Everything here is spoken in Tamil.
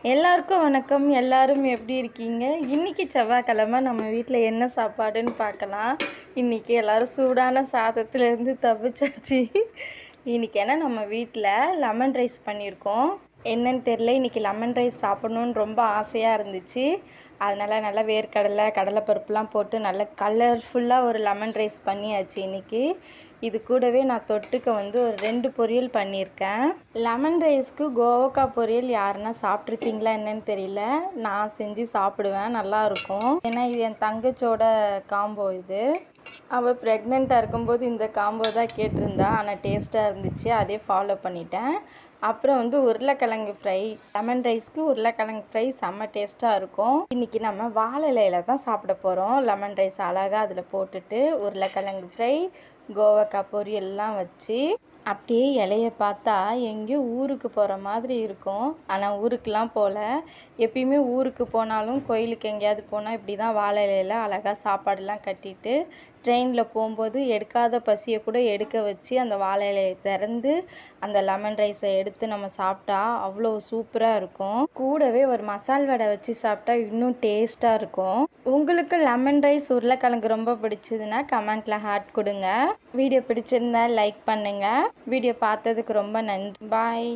எல்லாருக்கும் வணக்கம். எல்லாரும் எப்படி இருக்கீங்க? இன்றைக்கி செவ்வாய்க்கிழமை நம்ம வீட்டில் என்ன சாப்பாடுன்னு பார்க்கலாம். இன்றைக்கி எல்லோரும் சூடான சாதத்துலேருந்து தப்பிச்சாச்சு. இன்றைக்கி என்ன நம்ம வீட்டில் லெமன் ரைஸ் பண்ணியிருக்கோம். என்னன்னு தெரில, இன்றைக்கி லெமன் ரைஸ் சாப்பிட்ணுன்னு ரொம்ப ஆசையாக இருந்துச்சு. அதனால் நல்லா வேர்க்கடலை கடலைப்பருப்புலாம் போட்டு நல்லா கலர்ஃபுல்லாக ஒரு லெமன் ரைஸ் பண்ணியாச்சு இன்றைக்கி. இது கூடவே நான் தொட்டுக்க ஒரு 2 பொரியல் பண்ணியிருக்கேன். லெமன் ரைஸ்க்கு கோவக்காய் பொரியல் யாருன்னா சாப்பிட்ருப்பீங்களா என்னன்னு தெரியல. நான் செஞ்சு சாப்பிடுவேன், நல்லாயிருக்கும். ஏன்னா இது என் தங்கச்சோட காம்போ. இது அவள் ப்ரெக்னெண்ட்டாக இருக்கும்போது இந்த காம்போ தான் கேட்டிருந்தா. ஆனால் டேஸ்ட்டாக இருந்துச்சு, அதே ஃபாலோ பண்ணிட்டேன். அப்புறம் உருளைக்கிழங்கு ஃப்ரை. லெமன் ரைஸ்க்கு உருளைக்கிழங்கு ஃப்ரை செம்ம டேஸ்ட்டாக இருக்கும். இன்றைக்கி நம்ம வாழை இலையில தான் சாப்பிட போகிறோம். லெமன் ரைஸ் அழகாக அதில் போட்டுட்டு உருளைக்கிழங்கு ஃப்ரை, கோவக்காய் பொரியல்லாம் வச்சு அப்படியே இலையை பார்த்தா எங்கேயோ ஊருக்கு போகிற மாதிரி இருக்கும். ஆனால் ஊருக்கெலாம் போகல. எப்பயுமே ஊருக்கு போனாலும் கோயிலுக்கு எங்கேயாவது போனால் இப்படி தான் வாழை இலையில் அழகாக சாப்பாடெல்லாம் கட்டிட்டு ட்ரெயினில் போகும்போது எடுக்காத பசியை கூட எடுக்க வச்சு அந்த வாழை இலையை திறந்து அந்த லெமன் ரைஸை எடுத்து நம்ம சாப்பிட்டா அவ்வளோ சூப்பராக இருக்கும். கூடவே ஒரு மசால் வடை வச்சு சாப்பிட்டா இன்னும் டேஸ்ட்டாக இருக்கும். உங்களுக்கு லெமன் ரைஸ் உருளைக்கிழங்கு ரொம்ப பிடிச்சதுன்னா கமெண்ட்டில் ஹார்ட் கொடுங்க. வீடியோ பிடிச்சிருந்தா லைக் பண்ணுங்கள். வீடியோ பார்த்ததுக்கு ரொம்ப நன்றி. பாய்.